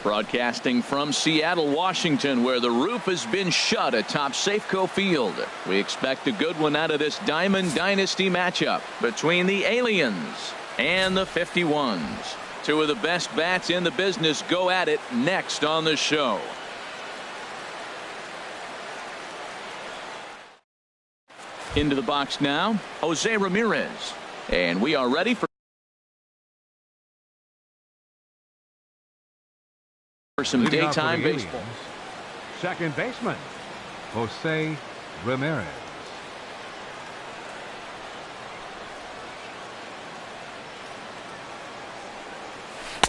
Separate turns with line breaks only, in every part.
Broadcasting from Seattle, Washington, where the roof has been shut atop Safeco Field. We expect a good one out of this Diamond Dynasty matchup between the Aliens and the 51s. Two of the best bats in the business go at it next on the show. Into the box now, Jose Ramirez. And we are ready for some daytime baseball.
Second baseman, Jose Ramirez.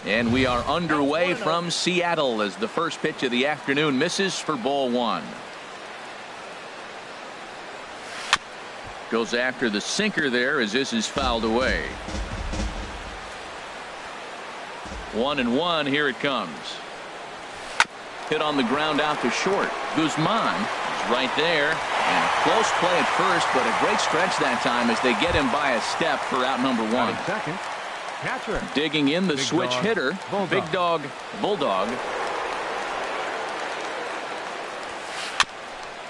And we are underway from Seattle as the first pitch of the afternoon misses for ball one. Goes after the sinker there as this is fouled away. 1-1. Here it comes. Hit on the ground out to short. Guzman is right there. And close play at first, but a great stretch that time as they get him by a step for out number one.
Second, catcher.
Digging in the
Big
switch
dog,
hitter.
Bulldog.
Big dog Bulldog.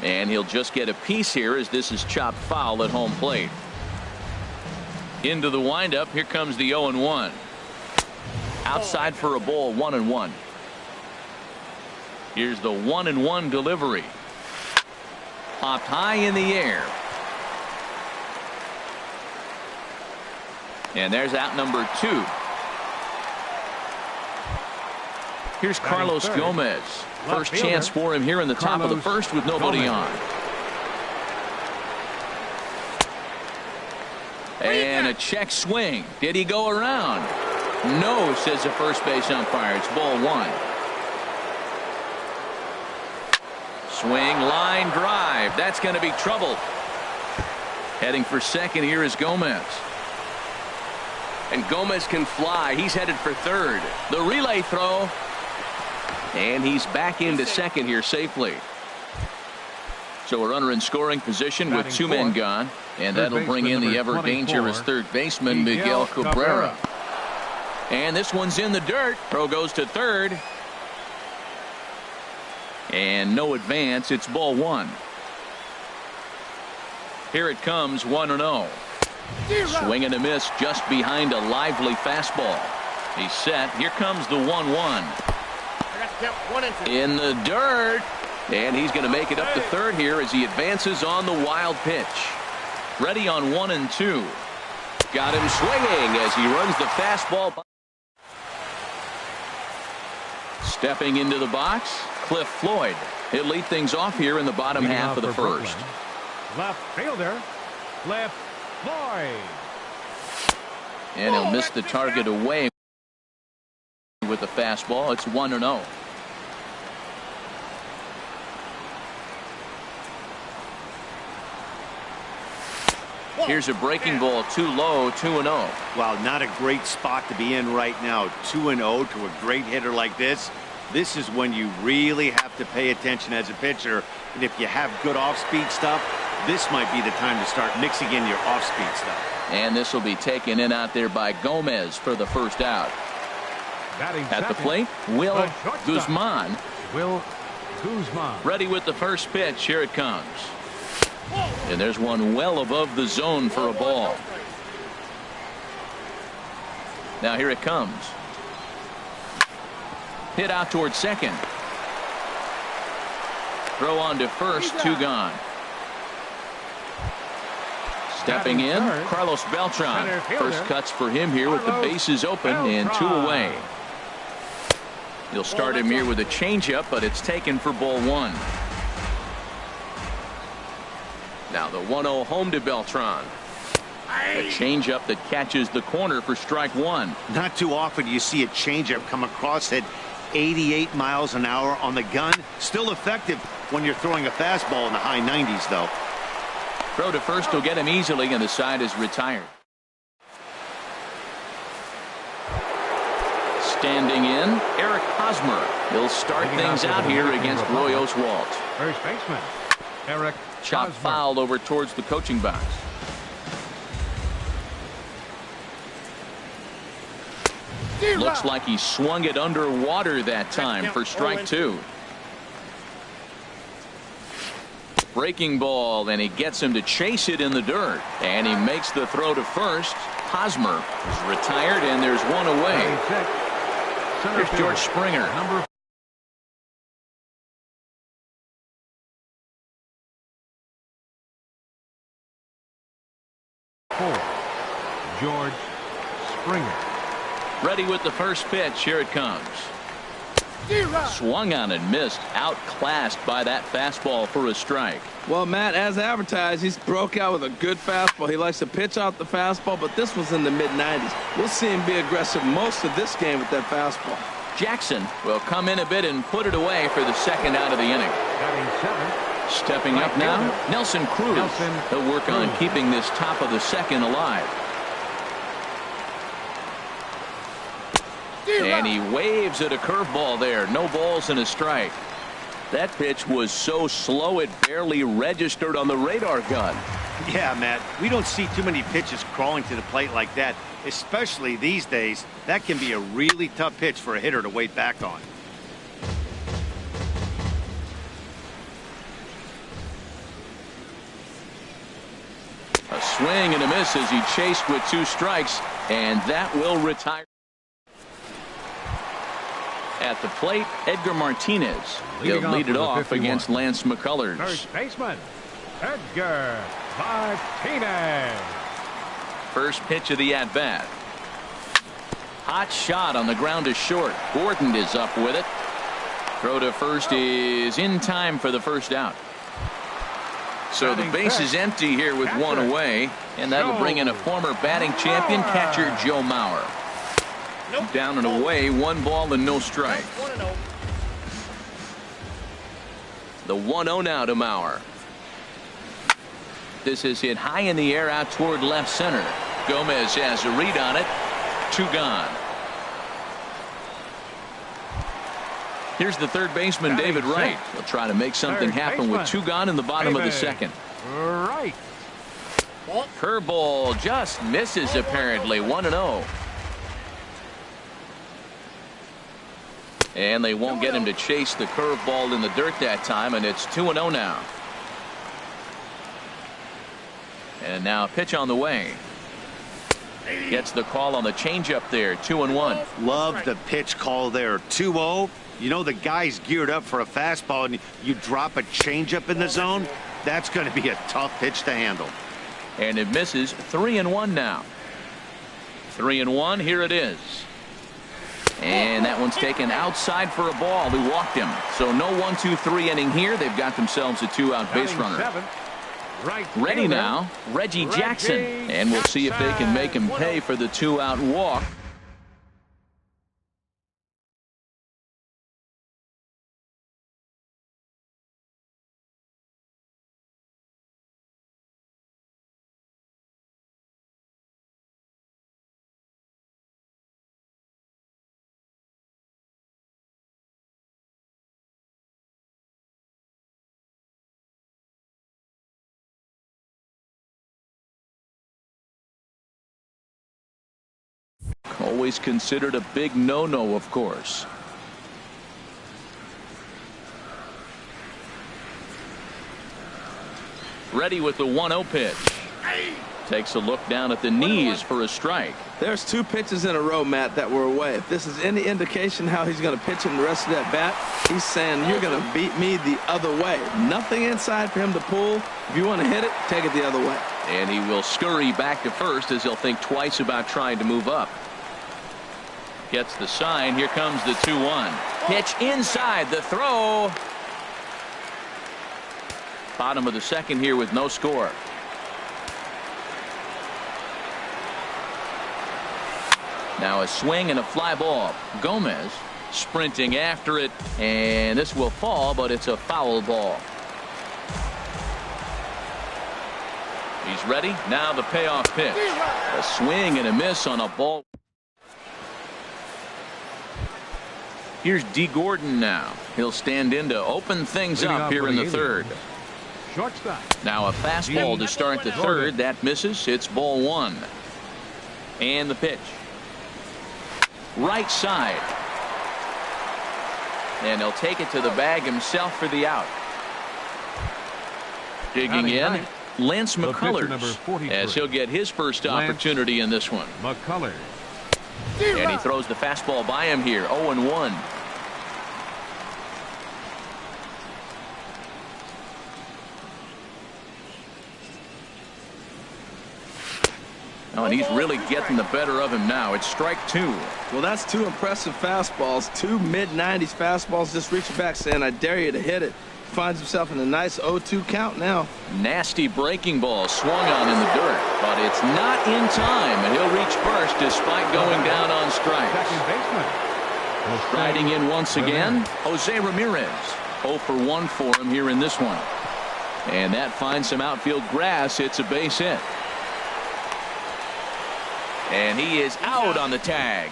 And he'll just get a piece here as this is chopped foul at home plate. Into the windup. Here comes the 0-1. Outside for a ball. 1-1. Here's the 1-1 delivery. Popped high in the air. And there's out number 2. Here's Carlos Gomez. First chance for him here in the top of the first with nobody on. And a check swing. Did he go around? No, says the first base umpire. It's ball one. Swing, line drive. That's going to be trouble. Heading for second here is Gomez. And Gomez can fly. He's headed for third. The relay throw. And he's back into second here safely. So a runner in scoring position with 2 men gone. And that'll bring in the ever dangerous third baseman, Miguel Cabrera. And this one's in the dirt. Throw goes to third. And no advance. It's ball one. Here it comes, 1-0. Swing and a miss just behind a lively fastball. He's set. Here comes the 1-1. In the dirt. And he's going to make it up to third here as he advances on the wild pitch. Ready on 1-2. Got him swinging as he runs the fastball. Stepping into the box, Cliff Floyd. He'll lead things off here in the bottom half of the first.
Left fielder, Cliff Floyd.
And he'll miss the target away with the fastball. It's 1-0. Here's a breaking ball, too low, 2-0.
Well, not a great spot to be in right now. 2-0 to a great hitter like this. This is when you really have to pay attention as a pitcher. And if you have good off-speed stuff, this might be the time to start mixing in your off-speed stuff.
And this will be taken in out there by Gomez for the first out. At the plate, Will Guzman.
Will Guzman.
Ready with the first pitch. Here it comes. And there's one well above the zone for a ball. Now here it comes. Hit out towards second. Throw on to first, 2 gone. Stepping in, Carlos Beltran. First cuts for him here with the bases open and 2 away. He'll start him here with a changeup, but it's taken for ball one. Now the 1-0 home to Beltran. A changeup that catches the corner for strike one.
Not too often you see a changeup come across at 88 miles an hour on the gun. Still effective when you're throwing a fastball in the high 90s, though.
Throw to first will get him easily, and the side is retired. Standing in, Eric Hosmer. He'll start things out here against Roy Oswalt.
First baseman, Eric
Chop fouled over towards the coaching box. Looks like he swung it underwater that time for strike two. Breaking ball, and he gets him to chase it in the dirt. And he makes the throw to first. Hosmer is retired, and there's one away. Here's George Springer.
Number 4, George Springer.
Ready with the first pitch. Here it comes. Swung on and missed. Outclassed by that fastball for a strike.
Well, Matt, as advertised, he's broke out with a good fastball. He likes to pitch out the fastball, but this was in the mid-90s. We'll see him be aggressive most of this game with that fastball.
Jackson will come in a bit and put it away for the second out of the inning.
Batting 7.
Stepping up now, Nelson Cruz. He'll work on keeping this top of the second alive. And he waves at a curveball there. No balls and a strike. That pitch was so slow it barely registered on the radar gun.
Yeah, Matt, we don't see too many pitches crawling to the plate like that, especially these days. That can be a really tough pitch for a hitter to wait back on.
A swing and a miss as he chased with 2 strikes, and that will retire. At the plate, Edgar Martinez. He'll lead it off against Lance McCullers.
First baseman, Edgar Martinez.
First pitch of the at-bat. Hot shot on the ground to short. Gordon is up with it. Throw to first is in time for the first out. So the base is empty here with one away, and that'll bring in a former batting champion, catcher Joe Mauer. Down and away, 1 ball and no strike. The 1-0 now to Mauer. This is hit high in the air out toward left center. Gomez has a read on it. 2 gone. Here's the third baseman, David Wright. He'll try to make something happen with 2 gone in the bottom of the second.
Right.
Curveball just misses apparently. 1-0. And they won't get him to chase the curveball in the dirt that time, and it's 2-0 now. And now a pitch on the way. Gets the call on the changeup there. 2-1.
Love the pitch call there. 2-0. You know the guy's geared up for a fastball, and you drop a changeup in the zone. That's going to be a tough pitch to handle.
And it misses. 3-1 now. 3-1. Here it is. And that one's taken outside for a ball. He walked him. So no 1-2-3 inning here. They've got themselves a 2-out base runner. Ready now, Reggie Jackson. And we'll see if they can make him pay for the 2-out walk. Always considered a big no-no, of course. Ready with the 1-0 pitch. Takes a look down at the knees for a strike.
There's 2 pitches in a row, Matt, that were away. If this is any indication how he's going to pitch in the rest of that bat, he's saying you're going to beat me the other way. Nothing inside for him to pull. If you want to hit it, take it the other way.
And he will scurry back to first as he'll think twice about trying to move up. Gets the sign. Here comes the 2-1. Pitch inside. The throw. Bottom of the second here with no score. Now a swing and a fly ball. Gomez sprinting after it, and this will fall, but it's a foul ball. He's ready. Now the payoff pitch. A swing and a miss on a ball. Here's D. Gordon now. He'll stand in to open things up here in the third.
Shortstop.
Now a fastball to start the third. That misses. It's ball 1. And the pitch. right side. And he'll take it to the bag himself for the out. Digging in, Lance McCullers, as he'll get his first opportunity in this one.
McCullers.
And he throws the fastball by him here, 0-1. Oh, and he's really getting the better of him now. It's strike 2.
Well, that's 2 impressive fastballs. 2 mid-90s fastballs just reaching back saying, I dare you to hit it. Finds himself in a nice 0-2 count now.
Nasty breaking ball swung on in the dirt, but it's not in time, and he'll reach first despite going down on strikes.
Second baseman.
Riding in once again, Jose Ramirez. 0 for 1 for him here in this one. And that finds some outfield grass. It's a base hit. And he is out on the tag.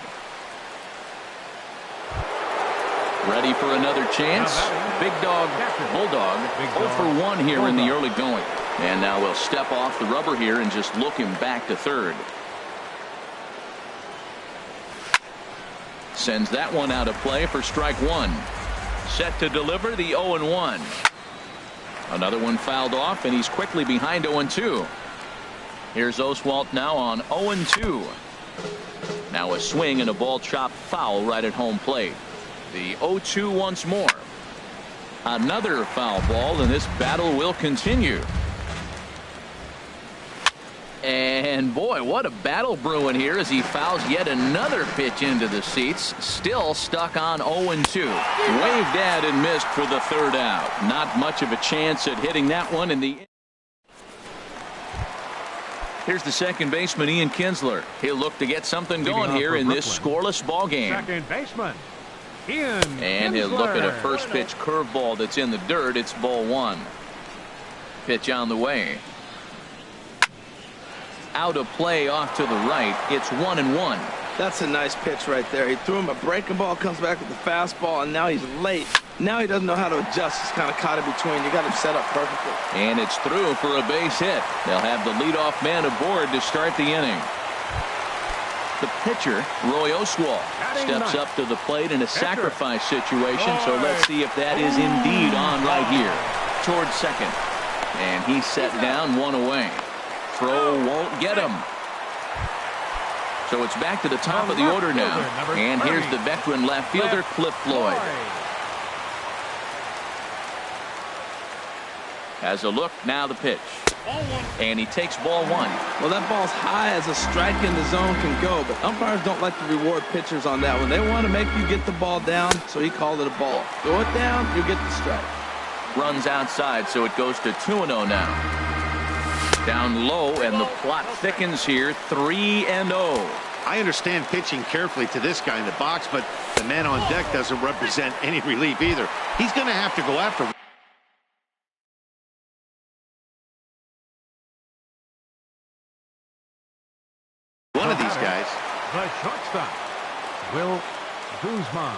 Ready for another chance. Big Dog Bulldog 0 for 1 here in the early going. And now we'll step off the rubber here and just look him back to third. Sends that one out of play for strike 1. Set to deliver the 0-1. Another one fouled off, and he's quickly behind 0-2. Here's Oswalt now on 0-2. Now a swing and a ball chopped foul right at home plate. The 0-2 once more. Another foul ball, and this battle will continue. And boy, what a battle brewing here as he fouls yet another pitch into the seats. Still stuck on 0-2. Waved at and missed for the third out. Not much of a chance at hitting that one in the. Here's the second baseman, Ian Kinsler. He'll look to get something going here in this scoreless ball game.
Second baseman, Ian
And he'll look at a first pitch curveball that's in the dirt. It's ball 1. Pitch on the way. Out of play off to the right. It's 1-1.
That's a nice pitch right there. He threw him a breaking ball, comes back with the fastball, and now he's late. Now he doesn't know how to adjust. He's kind of caught in between. You got him set up perfectly.
And it's through for a base hit. They'll have the leadoff man aboard to start the inning. The pitcher, Roy Oswalt, steps up to the plate in a sacrifice situation, so let's see if that is indeed on right here. Towards second. And he's set down, 1 away. Throw won't get him. So it's back to the top of the order now. And here's the veteran left fielder, Cliff Floyd. Has a look, now the pitch. And he takes ball 1.
Well, that ball's high as a strike in the zone can go, but umpires don't like to reward pitchers on that one. They want to make you get the ball down, so he called it a ball. Throw it down, you get the strike.
Runs outside, so it goes to 2-0 now. Down low, and the plot thickens here, 3-0.
I understand pitching carefully to this guy in the box, but the man on deck doesn't represent any relief either. He's going to have to go after one of these guys.
The shortstop, Will Guzman.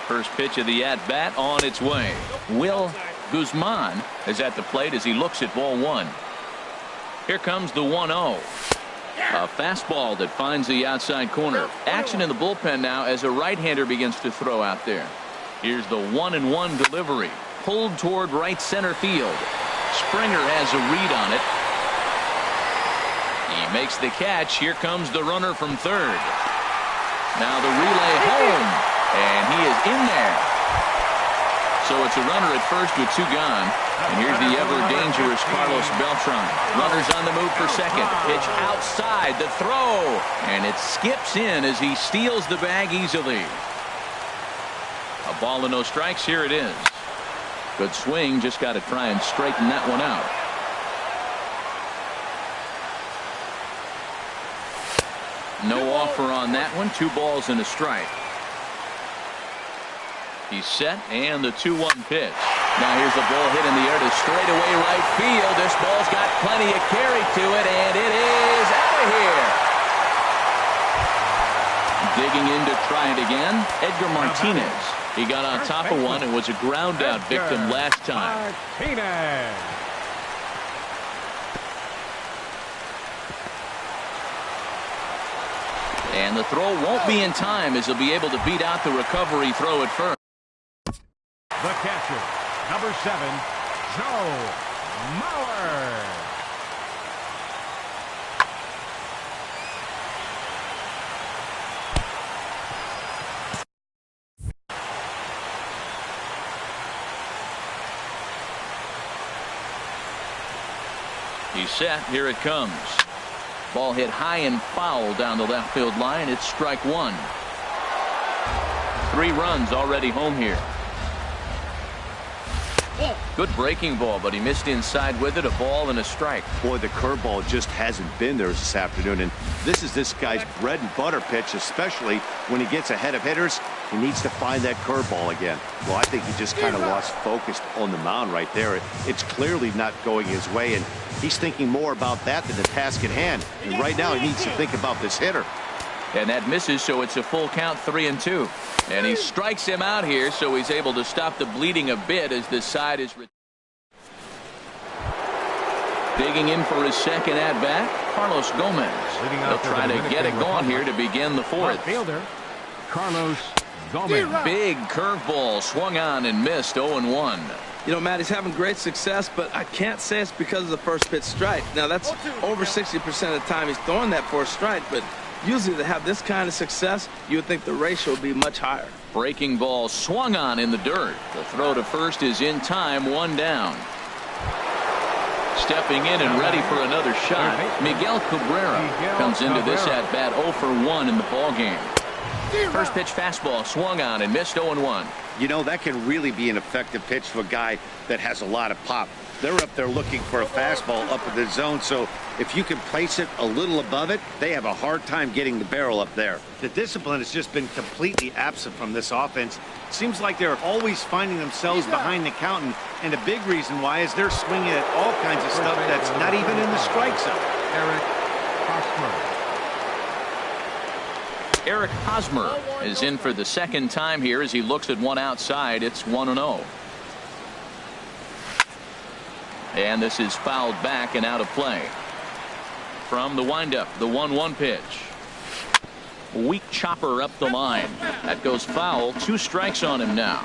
First pitch of the at-bat on its way. Will Guzman is at the plate as he looks at ball 1. Here comes the 1-0. A fastball that finds the outside corner. Action in the bullpen now as a right-hander begins to throw out there. Here's the 1-1 delivery. Pulled toward right center field. Springer has a read on it. He makes the catch. Here comes the runner from third. Now the relay home. And he is in there. So it's a runner at first with 2 gone. And here's the ever-dangerous Carlos Beltran. Runners on the move for second. Pitch outside the throw. And it skips in as he steals the bag easily. A ball and no strikes. Here it is. Good swing. Just got to try and straighten that one out. No offer on that one. 2 balls and a strike. He's set, and the 2-1 pitch. Now here's a ball hit in the air to straightaway right field. This ball's got plenty of carry to it, and it is out of here. Digging in to try it again, Edgar Martinez. He got on top of one and was a ground-out victim last time.
Martinez.
And the throw won't be in time as he'll be able to beat out the recovery throw at first.
The catcher, number 7, Joe Mauer.
He's set. Here it comes. Ball hit high and foul down the left field line. It's strike 1. 3 runs already home here. Good breaking ball, but he missed inside with it. A ball and a strike.
Boy, the curveball just hasn't been there this afternoon, and this is this guy's bread and butter pitch, especially when he gets ahead of hitters. He needs to find that curveball again. Well, I think he just kind of lost focus on the mound right there. It's clearly not going his way, and he's thinking more about that than the task at hand. And right now, he needs to think about this hitter.
And that misses, so it's a full count, 3-2. And he strikes him out here, so he's able to stop the bleeding a bit as this side is digging in for his second at-bat, Carlos Gomez. He'll try to get it going here to begin the 4th.
Fielder, Carlos Gomez.
Big curveball swung on and missed. 0-1.
You know, Matt, he's having great success, but I can't say it's because of the first pitch strike. Now, that's over 60% of the time he's throwing that for a strike, but usually to have this kind of success, you would think the ratio would be much higher.
Breaking ball swung on in the dirt. The throw to first is in time, 1 down. Stepping in and ready for another shot, Miguel Cabrera comes into this at-bat 0 for 1 in the ballgame. First pitch fastball swung on and missed. 0-1.
You know, that can really be an effective pitch to a guy that has a lot of pop. They're up there looking for a fastball up in the zone, so if you can place it a little above it, they have a hard time getting the barrel up there. The discipline has just been completely absent from this offense. Seems like they're always finding themselves behind the count, and a big reason why is they're swinging at all kinds of stuff that's not even in the strike zone.
Eric Hosmer is in for the second time here as he looks at one outside. It's 1-0. And this is fouled back and out of play. From the windup, the 1-1 pitch. Weak chopper up the line. That goes foul. 2 strikes on him now.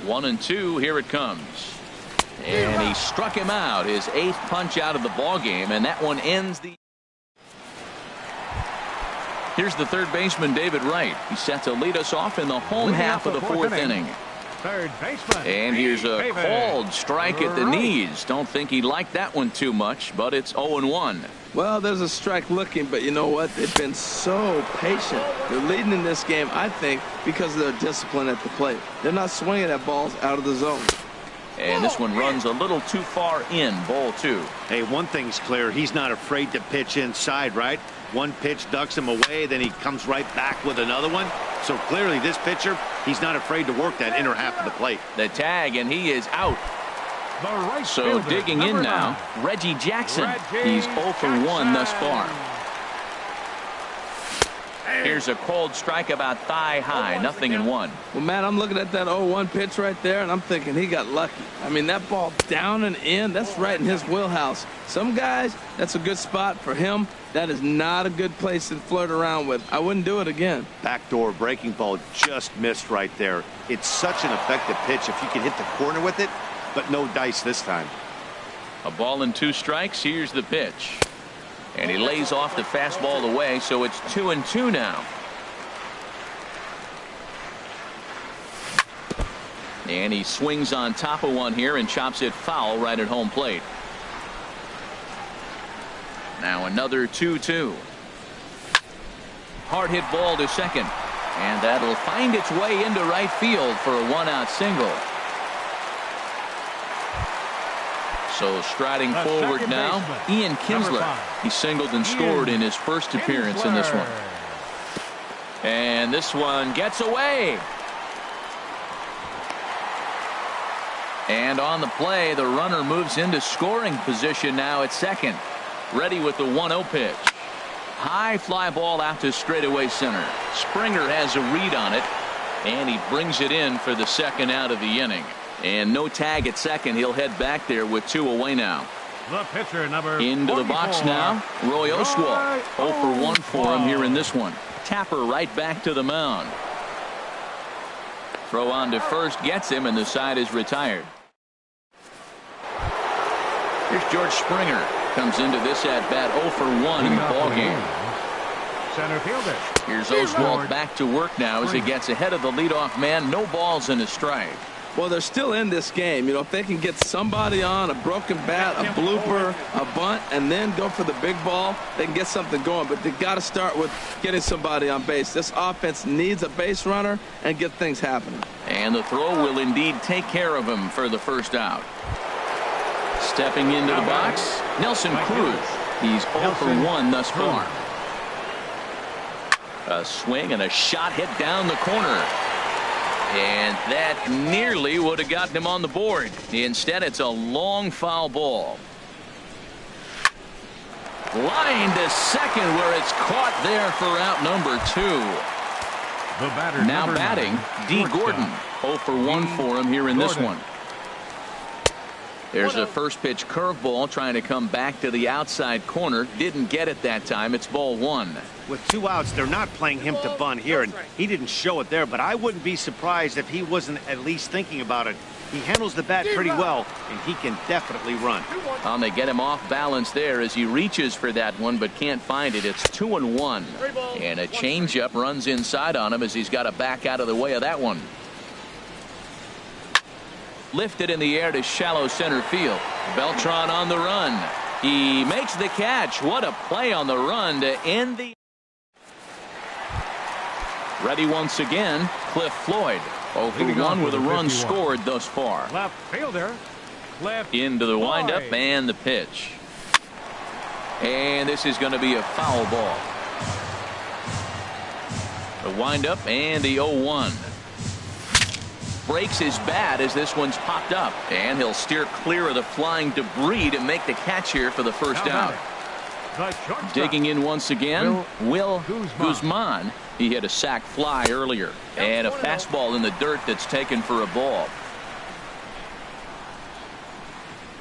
1-2. Here it comes. And he struck him out. His 8th punch out of the ball game, and that one ends the. Here's the third baseman, David Wright. He's set to lead us off in the home half of the 4th inning.
Third baseman.
And here's a called strike at the knees. Don't think he liked that one too much, but it's 0-1.
Well, there's a strike looking, but you know what? They've been so patient. They're leading in this game, I think, because of their discipline at the plate. They're not swinging at balls out of the zone.
And this one runs a little too far in. Ball 2.
Hey, one thing's clear. He's not afraid to pitch inside, right? One pitch ducks him away, then he comes right back with another one. So clearly this pitcher, he's not afraid to work that inner half of the plate.
The tag, and he is out.
The right
So
fielder,
digging in now, Reggie Jackson. He's 0 for 1 thus far. Here's a cold strike about thigh high, 0-1.
Well, Matt, I'm looking at that 0-1 pitch right there, and I'm thinking he got lucky. I mean, that ball down and in, that's right in his wheelhouse. Some guys, that's a good spot. For him, that is not a good place to flirt around with. I wouldn't do it again.
Backdoor breaking ball just missed right there. It's such an effective pitch if you can hit the corner with it, but no dice this time.
A ball and 2 strikes. Here's the pitch. And he lays off the fastball away, so it's 2-2 now. And he swings on top of one here and chops it foul right at home plate. Now another 2-2. Hard hit ball to second. And that'll find its way into right field for a 1-out single. So striding forward now, Ian Kinsler. He singled and scored in his first appearance in this one. And this one gets away. And on the play, the runner moves into scoring position now at second. Ready with the 1-0 pitch. High fly ball out to straightaway center. Springer has a read on it, and he brings it in for the second out of the inning. And no tag at second. He'll head back there with 2 away now.
The pitcher, number
Into the
44.
box now, Roy Oswalt. 0 for 1 for him here in this one. Tapper right back to the mound. Throw on to first gets him, and the side is retired. Here's George Springer. Comes into this at-bat 0 for 1 in the ballgame.
Center fielder.
Here's Oswalt back to work now as he gets ahead of the leadoff man. No balls and a strike.
Well, they're still in this game. You know, if they can get somebody on, a broken bat, a blooper, a bunt, and then go for the big ball, they can get something going. But they got to start with getting somebody on base. This offense needs a base runner and get things happening.
And the throw will indeed take care of him for the first out. Stepping into the box, Nelson Cruz. He's 0 for 1 thus far. A swing and a shot hit down the corner. And that nearly would have gotten him on the board. Instead, it's a long foul ball. Line to second where it's caught there for out number 2.
The batter,
now batting, D. Gordon. 0 for 1 for him here in this one. There's a first pitch curveball trying to come back to the outside corner. Didn't get it that time. It's ball 1.
With 2 outs, they're not playing him to bunt here, and he didn't show it there, but I wouldn't be surprised if he wasn't at least thinking about it. He handles the bat pretty well, and he can definitely run.
They get him off balance there as he reaches for that one, but can't find it. It's 2-1. And a changeup runs inside on him as he's got to back out of the way of that one. Lifted in the air to shallow center field. Beltran on the run. He makes the catch. What a play on the run to end the. Ready once again, Cliff Floyd. 0 for 1 with a run scored thus far.
Left fielder, Cliff
into the windup
Floyd.
and the pitch. And this is going to be a foul ball. The windup and the 0-1. Breaks his bat as this one's popped up, and he'll steer clear of the flying debris to make the catch here for the first out. Digging in once again, Will Guzman. He hit a sac fly earlier, and a fastball in the dirt that's taken for a ball.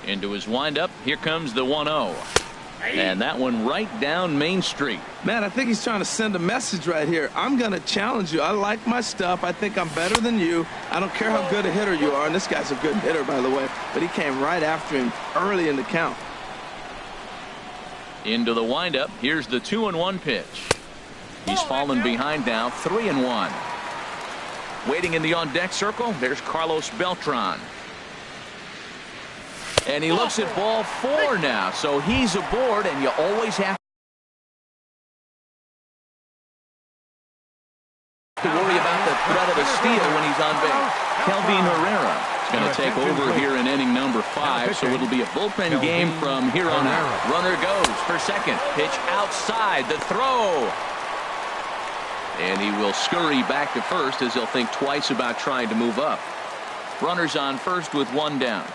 Into his windup, here comes the 1-0. And that one right down Main Street.
Man, I think he's trying to send a message right here. I'm going to challenge you. I like my stuff. I think I'm better than you. I don't care how good a hitter you are. And this guy's a good hitter, by the way. But he came right after him early in the count.
Into the windup. Here's the 2-1 pitch. He's fallen behind now, 3-1. Waiting in the on-deck circle, there's Carlos Beltran. And he looks at ball 4 now, so he's aboard, and you always have to worry about the threat of a steal when he's on base. Kelvin Herrera is going to take over here in inning number 5, so it'll be a bullpen game from here on out. Runner goes for second. Pitch outside, the throw. And he will scurry back to first as he'll think twice about trying to move up. Runners on first with 1 down.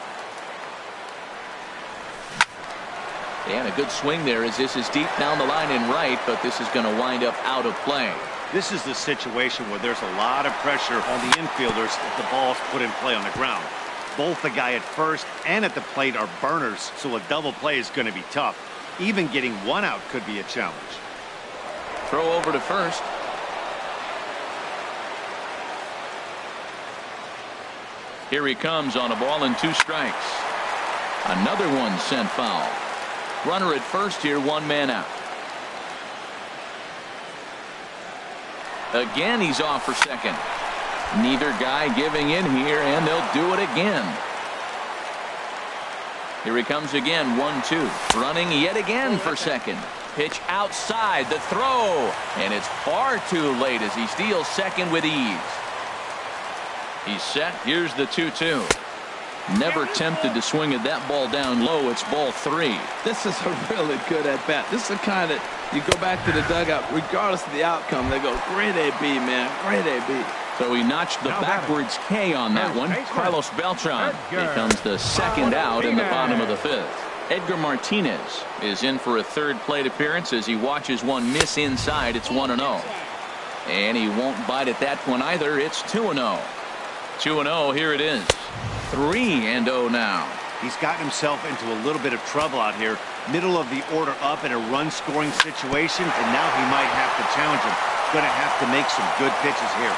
And a good swing there as this is deep down the line in right, but this is going to wind up out of play.
This is the situation where there's a lot of pressure on the infielders if the ball's put in play on the ground. Both the guy at first and at the plate are burners, so a double play is going to be tough. Even getting 1 out could be a challenge.
Throw over to first. Here he comes on a ball and 2 strikes. Another one sent foul. Runner at first here, 1 man out. Again, he's off for second. Neither guy giving in here, and they'll do it again. Here he comes again, 1-2. Running yet again for second. Pitch outside, the throw, and it's far too late as he steals second with ease. He's set. Here's the 2-2. Never tempted to swing at that ball down low. It's ball 3.
This is a really good at-bat. This is the kind that you go back to the dugout, regardless of the outcome, they go, great AB, man, great AB.
So he notched the backwards K on that one. Carlos Beltran becomes the second out in the bottom of the 5th. Edgar Martinez is in for a 3rd plate appearance as he watches one miss inside. It's 1-0. And he won't bite at that one either. It's 2-0. 2-0, here it is. 3-0 now.
He's gotten himself into a little bit of trouble out here. Middle of the order up in a run-scoring situation, and now he might have to challenge him. Going to have to make some good pitches here.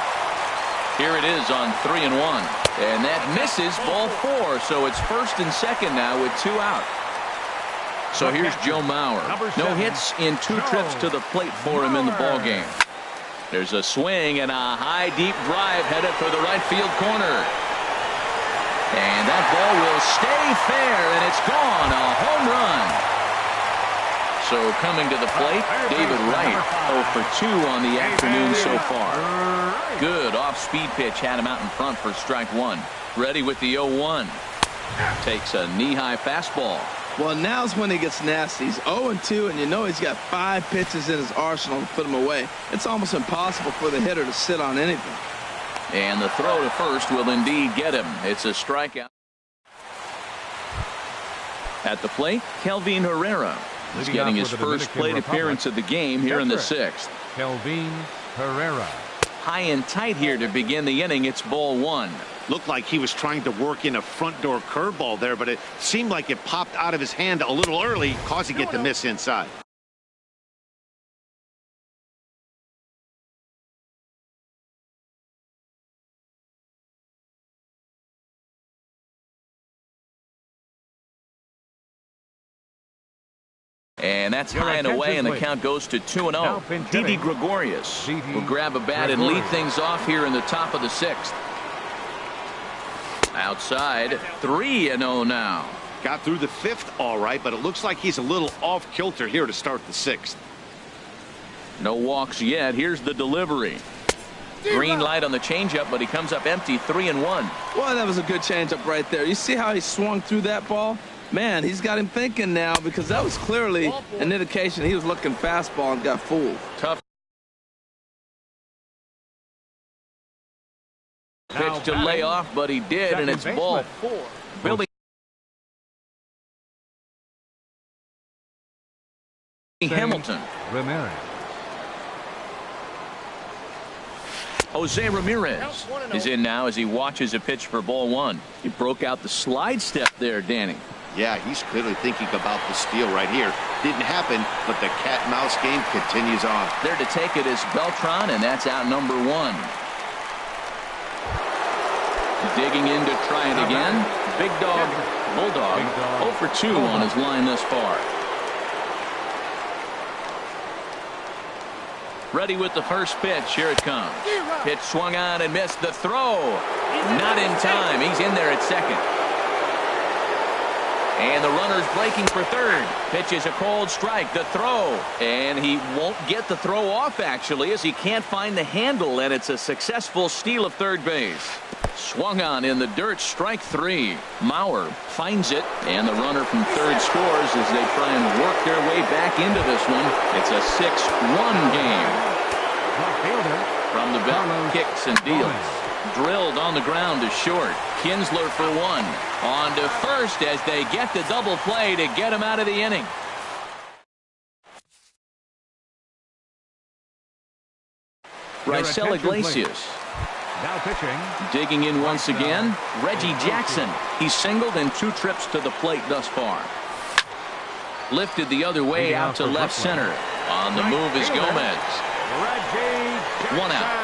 Here it is on 3-1. And that misses ball 4, so it's first and second now with 2 out. So here's Joe Mauer. No hits in 2 trips to the plate for him in the ball game. There's a swing and a high deep drive headed for the right field corner. And that ball will stay fair, and it's gone. A home run. So coming to the plate, David Wright, 0 for 2 on the afternoon so far. Good off-speed pitch had him out in front for strike 1. Ready with the 0-1. Takes a knee-high fastball.
Well, now's when he gets nasty. He's 0-2, and you know he's got 5 pitches in his arsenal to put him away. It's almost impossible for the hitter to sit on anything.
And the throw to first will indeed get him. It's a strikeout. At the plate, Kelvin Herrera. He's getting his first plate appearance of the game here in the 6th.
Kelvin Herrera.
High and tight here to begin the inning. It's ball 1.
Looked like he was trying to work in a front door curveball there, but it seemed like it popped out of his hand a little early, causing it to miss inside.
And that's high and away, and the count goes to 2-0. Didi Gregorius will grab a bat and lead things off here in the top of the 6th. Outside, 3-0 now.
Got through the 5th all right, but it looks like he's a little off kilter here to start the 6th.
No walks yet. Here's the delivery. Green light on the changeup, but he comes up empty, 3-1.
Well, that was a good changeup right there. You see how he swung through that ball? Man, he's got him thinking now, because that was clearly an indication he was looking fastball and got fooled.
Tough pitch to lay off, but he did, and it's ball 4. Billy Hamilton.
Ramirez.
Jose Ramirez is in now as he watches a pitch for ball 1. He broke out the slide step there, Danny.
Yeah, he's clearly thinking about the steal right here. Didn't happen, but the cat-mouse game continues on.
There to take it is Beltran, and that's out number 1. Digging in to try it again. Big Dog Bulldog 0 for 2 on his line thus far. Ready with the first pitch. Here it comes. Pitch swung on and missed. The throw. Not in time. He's in there at second. And the runner's breaking for third. Pitch is a cold strike. The throw. And he won't get the throw off, actually, as he can't find the handle, and it's a successful steal of third base. Swung on in the dirt. Strike 3. Mauer finds it, and the runner from third scores as they try and work their way back into this one. It's a 6-1 game. From the belt, kicks and deals. Drilled on the ground to short. Kinsler for 1. On to first as they get the double play to get him out of the inning. Raisel Iglesias.
Now pitching.
Digging in once again. Reggie Jackson. He's singled in 2 trips to the plate thus far. Lifted the other way out to left center. On the move is Gomez. 1 out.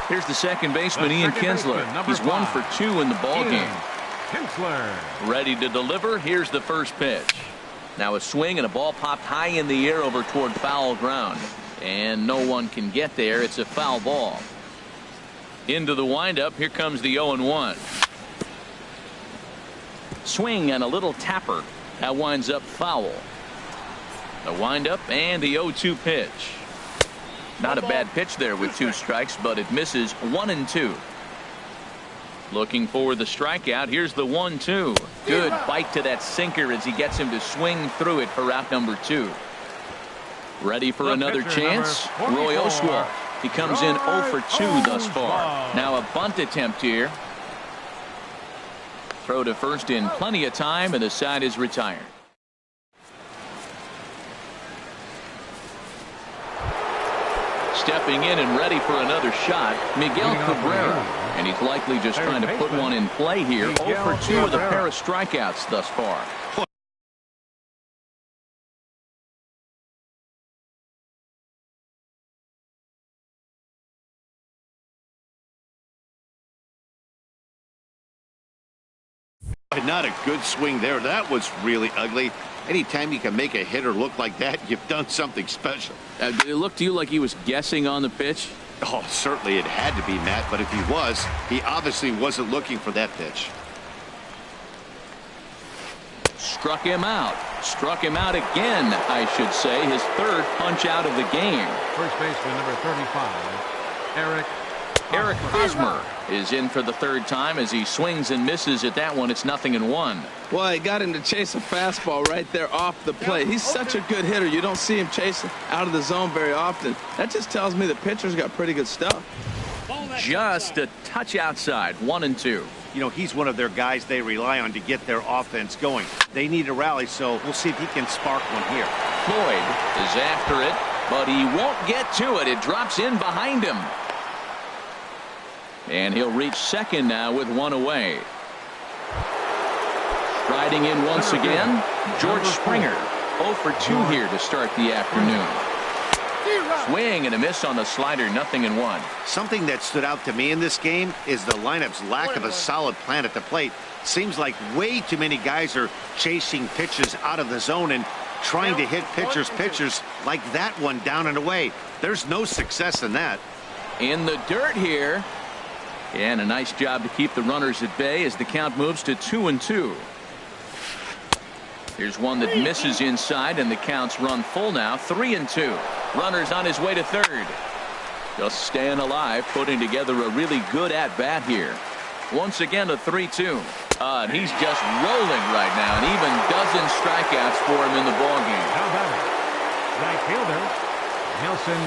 Here's the second baseman, Ian Kinsler. He's 1 for 2 in the ball game. Ready to deliver. Here's the first pitch. Now a swing and a ball popped high in the air over toward foul ground. And no one can get there. It's a foul ball. Into the windup. Here comes the 0-1. Swing and a little tapper. That winds up foul. The windup and the 0-2 pitch. Not a bad pitch there with 2 strikes, but it misses 1-2. Looking for the strikeout. Here's the 1-2. Good bite to that sinker as he gets him to swing through it for out number 2. Ready for another chance. Roy Oswalt. He comes in 0 for 2 thus far. Now a bunt attempt here. Throw to first in plenty of time, and the side is retired. Stepping in and ready for another shot, Miguel Cabrera. And he's likely just trying to put one in play here. 0 for 2 with a pair of strikeouts thus far.
Not a good swing there. That was really ugly. Anytime you can make a hitter look like that, you've done something special.
Did it look to you like he was guessing on the pitch?
Oh, certainly it had to be, Matt, but if he was, he obviously wasn't looking for that pitch.
Struck him out. Struck him out again, I should say. His third punch out of the game.
First baseman number 35,
Eric Hosmer is in for the third time as he swings and misses at that one. It's 0-1.
Well, he got him to chase a fastball right there off the plate. He's such a good hitter. You don't see him chasing out of the zone very often. That just tells me the pitcher's got pretty good stuff.
Just a touch outside. 1-2.
You know, he's one of their guys they rely on to get their offense going. They need a rally, so we'll see if he can spark one here.
Floyd is after it, but he won't get to it. It drops in behind him. And he'll reach second now with one away. Striding in once again, George Springer. 0 for 2 here to start the afternoon. Swing and a miss on the slider, 0-1.
Something that stood out to me in this game is the lineup's lack of a solid plan at the plate. Seems like way too many guys are chasing pitches out of the zone and trying to hit pitchers like that one down and away. There's no success in that.
In the dirt here. And a nice job to keep the runners at bay as the count moves to 2-2. Here's one that misses inside, and the count's run full now. 3-2. Runners on his way to third. Just staying alive, putting together a really good at-bat here. Once again, a 3-2. And he's just rolling right now, and even dozen strikeouts for him in the ballgame.
How about it? Right fielder, Nelson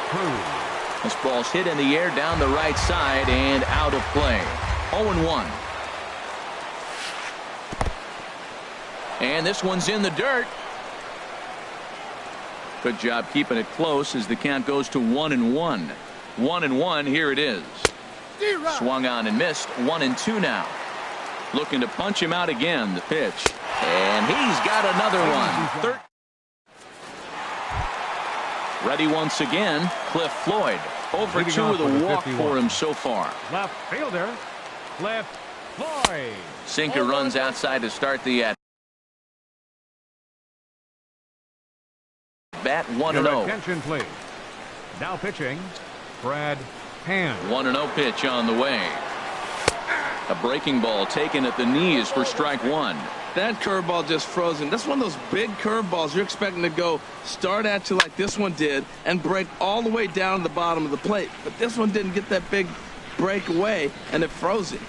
Cruz.
This ball's hit in the air down the right side and out of play. 0-1. And this one's in the dirt. Good job keeping it close as the count goes to 1-1. 1-1, here it is. Swung on and missed. 1-2 now. Looking to punch him out again, the pitch. And he's got another one. Ready once again, Cliff Floyd. 0 for 2 with a walk for him so far.
Left fielder, Cliff Floyd.
Sinker runs outside to start the at bat. 1-0.
Attention, please. Now pitching, Brad Hand.
1-0 pitch on the way. A breaking ball taken at the knees for strike one.
That curveball just froze him. That's one of those big curveballs you're expecting to go start at you like this one did and break all the way down to the bottom of the plate. But this one didn't get that big break away, and it froze him.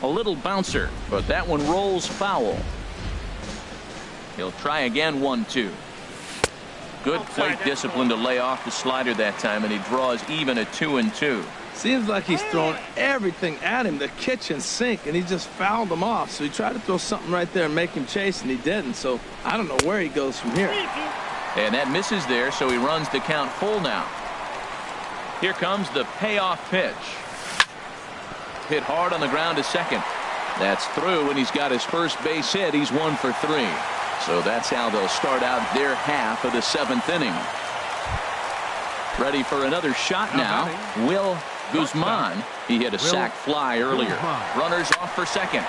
A little bouncer, but that one rolls foul. He'll try again. 1-2. Good plate discipline to lay off the slider that time, and he draws even at 2-2.
Seems like he's thrown everything at him, the kitchen sink, and he just fouled him off. So he tried to throw something right there and make him chase, and he didn't. So I don't know where he goes from here.
And that misses there, so he runs the count full now. Here comes the payoff pitch. Hit hard on the ground to second. That's through, and he's got his first base hit. He's 1 for 3. So that's how they'll start out their half of the 7th inning. Ready for another shot now. Will Guzman. He hit a sac fly earlier. Runners off for second.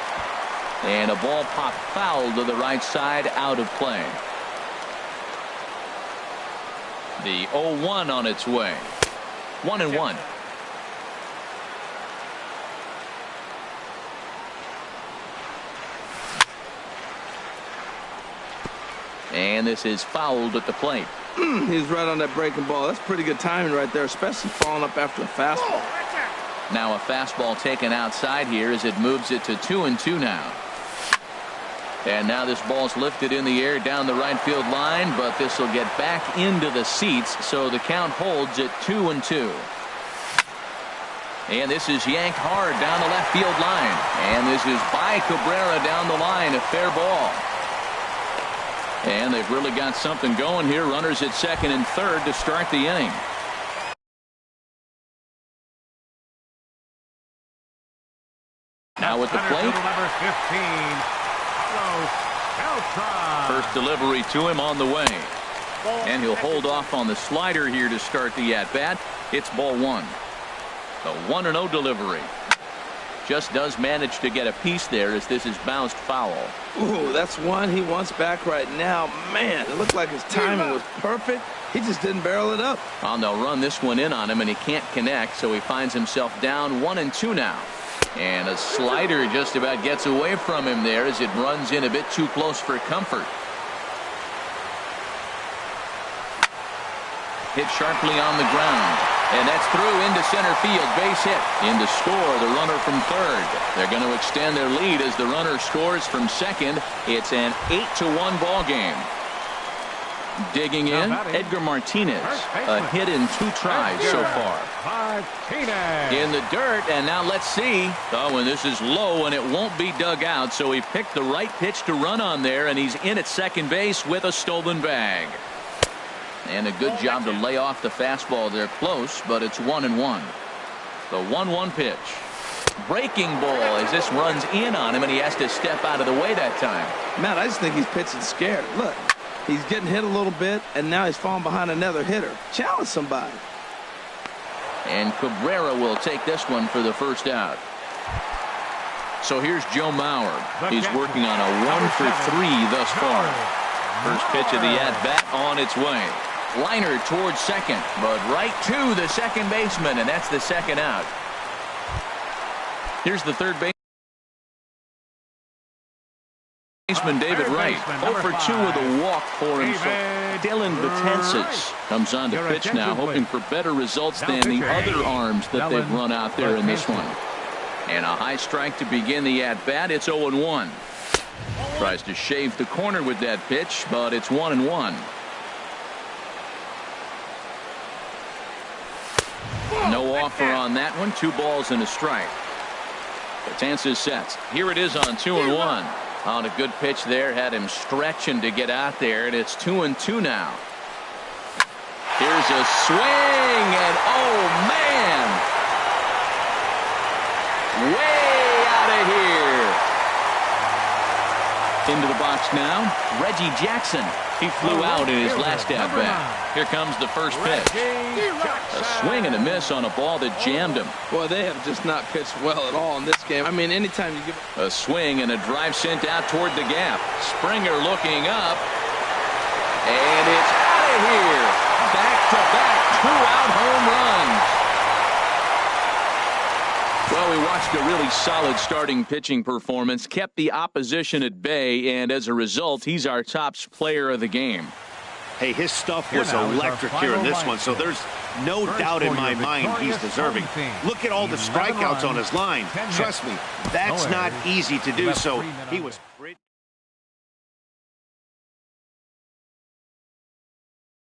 And a ball popped foul to the right side, out of play. The 0-1 on its way. 1-1. And this is fouled at the plate.
He's right on that breaking ball. That's pretty good timing right there, especially falling up after a fastball.
Now a fastball taken outside here as it moves it to 2-2 now. And now this ball's lifted in the air down the right field line, but this will get back into the seats, so the count holds at 2-2. And this is yanked hard down the left field line. And this is by Cabrera down the line, a fair ball. And they've really got something going here. Runners at second and third to start the inning. Now with the plate.
Number 15,
First delivery to him on the way. And he'll hold off on the slider here to start the at-bat. It's ball one. The 1-0 delivery. Just does manage to get a piece there as this is bounced foul.
Ooh, that's one he wants back right now. Man, it looked like his timing was perfect. He just didn't barrel it up.
Well, they'll run this one in on him, and he can't connect, so he finds himself down 1-2 now. And a slider just about gets away from him there as it runs in a bit too close for comfort. Hit sharply on the ground. And that's through into center field. Base hit. In to score the runner from third. They're going to extend their lead as the runner scores from second. It's an 8-1 ball game. Digging in, Edgar Martinez. A hit in 2 tries so far. In the dirt, and now let's see. Oh, and this is low, and it won't be dug out, so he picked the right pitch to run on there, and he's in at second base with a stolen bag. And a good job to lay off the fastball there close, but it's 1-1. The 1-1 pitch. Breaking ball as this runs in on him, and he has to step out of the way that time.
Matt, I just think he's pitching scared. Look, he's getting hit a little bit, and now he's falling behind another hitter. Challenge somebody.
And Cabrera will take this one for the first out. So here's Joe Mauer. He's working on a 1-for-3 thus far. First pitch of the at-bat on its way. Liner towards second, but right to the second baseman, and that's the second out. Here's the third baseman, David Wright. 0-for-2 with a walk for him. Dylan Betances comes on to pitch now, hoping for better results than the other arms that they've run out there in this one. And a high strike to begin the at-bat. It's 0-1. Tries to shave the corner with that pitch, but it's 1-1. No offer on that one. 2 balls and a strike. Betances sets. Here it is on 2-1. On a good pitch there. Had him stretching to get out there, and it's 2-2 now. Here's a swing, and oh, man! Way out of here. Into the box now, Reggie Jackson. He flew out in his last at-bat. Here comes the first pitch. A swing and a miss on a ball that jammed him.
Boy, they have just not pitched well at all in this game. I mean, anytime you give
a swing and a drive sent out toward the gap. Springer looking up. And it's out of here. Back-to-back 2-out home runs. Well, we watched a really solid starting pitching performance, kept the opposition at bay, and as a result, he's our top player of the game.
Hey, his stuff was electric here in this one, so there's no doubt in my mind he's deserving. Look at all the strikeouts on his line. Trust me, that's not easy to do, so he was...